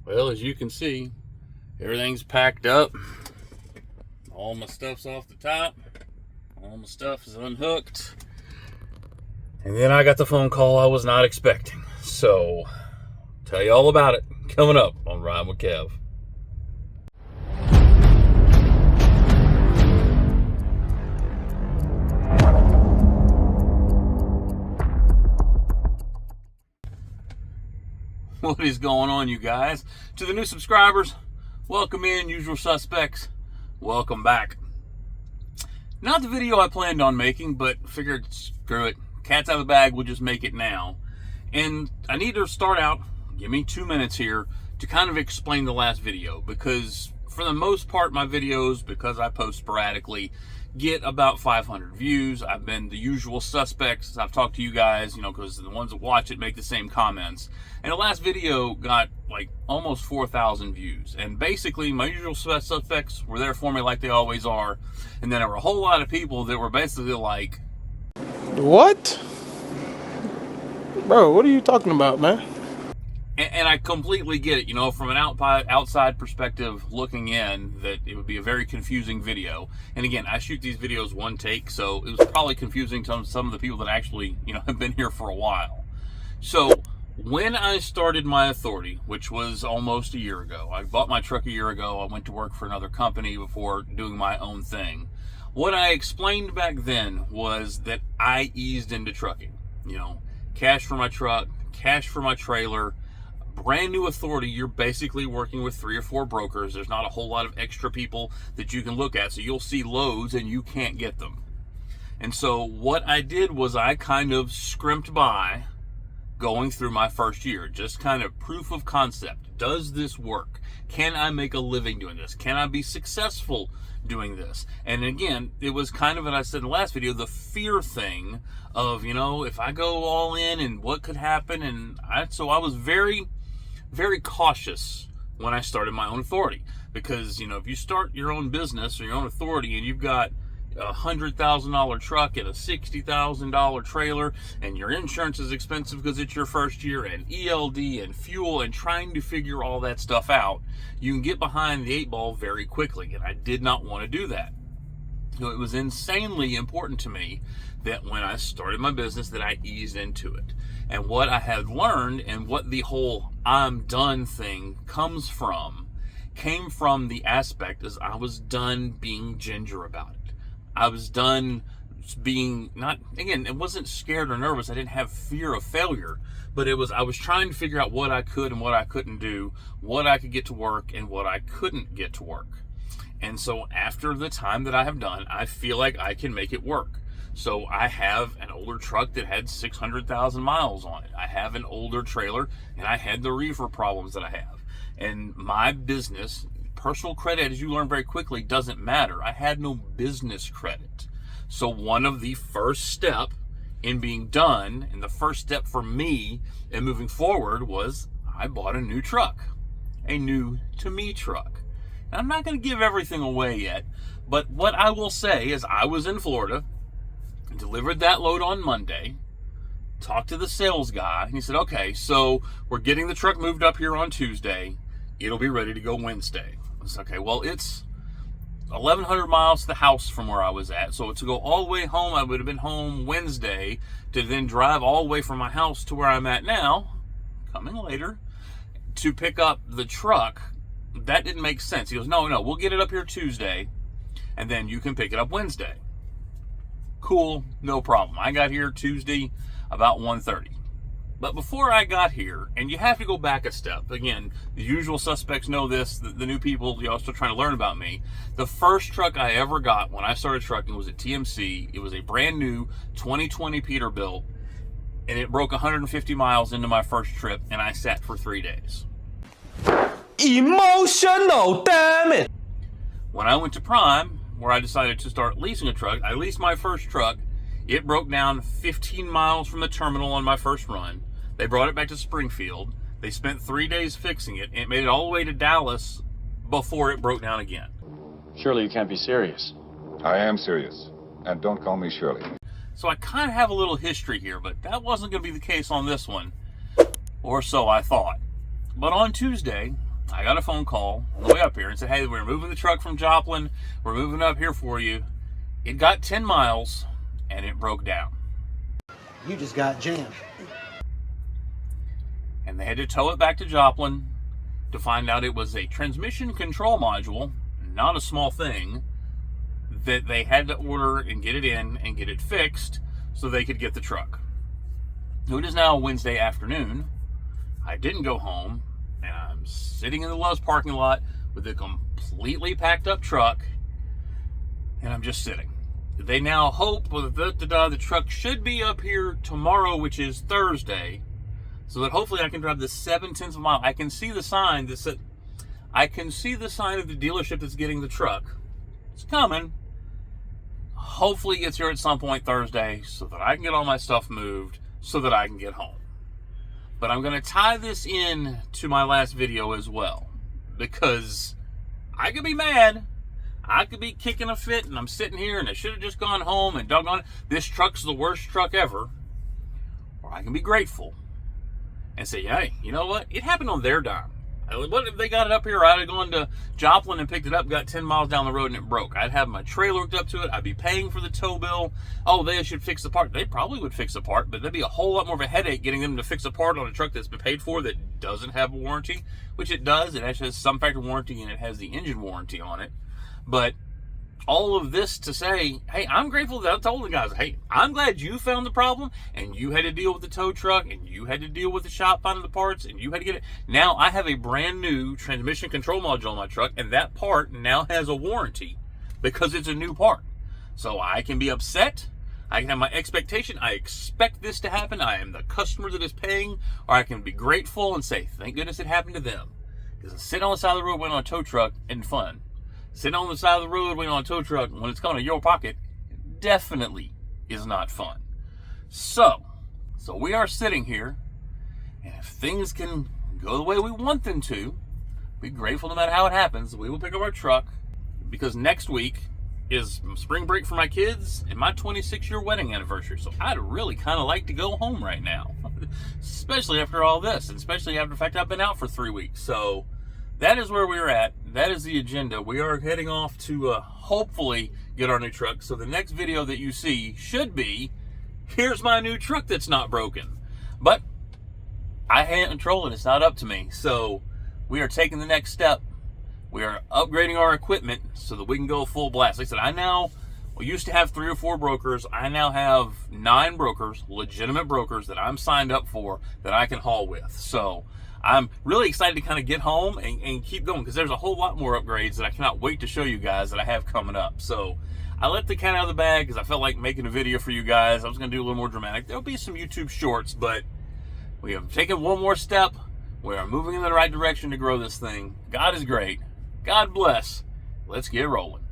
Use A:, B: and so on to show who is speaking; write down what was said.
A: Well, as you can see, everything's packed up. All my stuff's off the top. All my stuff is unhooked. And then I got the phone call I was not expecting. So, tell you all about it coming up on Ride with Kev. What is going on, you guys? To the new subscribers, welcome in. Usual suspects, welcome back. Not the video I planned on making, but figured, screw it. Cat's out of the bag, we'll just make it now. And I need to start out, give me 2 minutes here, to kind of explain the last video. Because for the most part, my videos, because I post sporadically, get about 500 views. I've been the usual suspects. I've talked to you guys, because the ones that watch it make the same comments. And the last video got like almost 4,000 views. And basically, my usual suspects were there for me like they always are. And then there were a whole lot of people that were basically like,
B: what? Bro, what are you talking about, man?
A: And I completely get it, from an outside perspective looking in, that it would be a very confusing video. And again, I shoot these videos one take, so it was probably confusing to some of the people that actually, have been here for a while. So when I started my authority, which was almost a year ago, I bought my truck a year ago. I went to work for another company before doing my own thing. What I explained back then was that I eased into trucking. Cash for my truck, cash for my trailer. Brand new authority, you're basically working with 3 or 4 brokers. There's not a whole lot of extra people that you can look at, so you'll see loads and you can't get them. And so what I did was I kind of scrimped by going through my first year, just kind of proof of concept. Does this work? Can I make a living doing this? Can I be successful doing this? And again, it was kind of, what I said in the last video, the fear thing of, if I go all in and what could happen. And so I was very cautious when I started my own authority, because if you start your own business or your own authority and you've got a $100,000 truck and a $60,000 trailer, and your insurance is expensive because it's your first year, and ELD and fuel, and trying to figure all that stuff out, you can get behind the 8 ball very quickly. And I did not want to do that. It was insanely important to me that when I started my business that I eased into it. And what I had learned, and what the whole I'm done thing came from the aspect is I was done being ginger about it. I was done being it wasn't scared or nervous. I didn't have fear of failure, but I was trying to figure out what I could and what I couldn't do, what I could get to work and what I couldn't get to work. And so after the time that I have done, I feel like I can make it work. So I have an older truck that had 600,000 miles on it. I have an older trailer, and I had the reefer problems that I have. And my business, personal credit, as you learn very quickly, doesn't matter. I had no business credit. So one of the first step in being done, and the first step for me in moving forward, was I bought a new truck, a new to me truck. And I'm not going to give everything away yet, but what I will say is I was in Florida, delivered that load on Monday, talked to the sales guy, and he said, okay, so we're getting the truck moved up here on Tuesday. It'll be ready to go Wednesday. I said, okay, well, it's 1,100 miles to the house from where I was at. So to go all the way home, I would have been home Wednesday, to then drive all the way from my house to where I'm at now, coming later, to pick up the truck. That didn't make sense. He goes, no, we'll get it up here Tuesday, and then you can pick it up Wednesday. Cool, no problem. I got here Tuesday about 1:30. But before I got here, and you have to go back a step. Again, the usual suspects know this, the new people, still trying to learn about me. The first truck I ever got when I started trucking was at TMC. It was a brand new 2020 Peterbilt, and it broke 150 miles into my first trip, and I sat for 3 days.
B: Emotional, damn it!
A: When I went to Prime, where I decided to start leasing a truck, I leased my first truck. It broke down 15 miles from the terminal on my first run. They brought it back to Springfield. They spent 3 days fixing it, and it made it all the way to Dallas before it broke down again.
C: Surely you can't be serious.
D: I am serious. And don't call me Shirley.
A: So I kind of have a little history here, but that wasn't going to be the case on this one. Or so I thought. But on Tuesday, I got a phone call on the way up here and said, hey, we're moving the truck from Joplin. We're moving up here for you. It got 10 miles and it broke down.
E: You just got jammed.
A: And they had to tow it back to Joplin to find out it was a transmission control module, not a small thing, that they had to order and get it in and get it fixed so they could get the truck. So it is now Wednesday afternoon. I didn't go home, and I'm sitting in the Love's parking lot with a completely packed up truck, and I'm just sitting. They now hope the truck should be up here tomorrow, which is Thursday, so that hopefully I can drive the 0.7 of a mile. I can see the sign that said, I can see the sign of the dealership that's getting the truck. It's coming. Hopefully it gets here at some point Thursday so that I can get all my stuff moved so that I can get home. But I'm going to tie this in to my last video as well, because I could be mad. I could be kicking a fit and I'm sitting here and I should have just gone home and doggone it, this truck's the worst truck ever. Or I can be grateful and say, hey, you know what? It happened on their dime. What if they got it up here? I'd have gone to Joplin and picked it up, got 10 miles down the road and it broke. I'd have my trailer hooked up to it. I'd be paying for the tow bill. Oh, they should fix the part. They probably would fix the part, but there'd be a whole lot more of a headache getting them to fix a part on a truck that's been paid for that doesn't have a warranty, which it does. It actually has some factor warranty and it has the engine warranty on it. But all of this to say, hey, I'm grateful that I told the guys, hey, I'm glad you found the problem and you had to deal with the tow truck and you had to deal with the shop finding the parts and you had to get it. Now I have a brand new transmission control module on my truck, and that part now has a warranty because it's a new part. So I can be upset. I can have my expectation. I expect this to happen. I am the customer that is paying, or I can be grateful and say, thank goodness it happened to them. Because sitting on the side of the road waiting on a tow truck isn't fun. Sitting on the side of the road waiting on a tow truck when it's coming to your pocket definitely is not fun. So we are sitting here, and if things can go the way we want them to, be grateful no matter how it happens. We will pick up our truck, because next week is spring break for my kids and my 26-year wedding anniversary. So I'd really kind of like to go home right now, especially after all this, and especially after the fact I've been out for 3 weeks. So that is where we're at. That is the agenda. We are heading off to hopefully get our new truck. So the next video that you see should be, here's my new truck that's not broken. But I can't control it. It's not up to me. So we are taking the next step. We are upgrading our equipment so that we can go full blast. Like I said, we used to have 3 or 4 brokers. I now have 9 brokers, legitimate brokers that I'm signed up for that I can haul with. So I'm really excited to kind of get home and keep going, because there's a whole lot more upgrades that I cannot wait to show you guys that I have coming up. So I let the cat out of the bag because I felt like making a video for you guys. I was going to do a little more dramatic. There'll be some YouTube shorts, but we have taken one more step. We are moving in the right direction to grow this thing. God is great. God bless. Let's get rolling.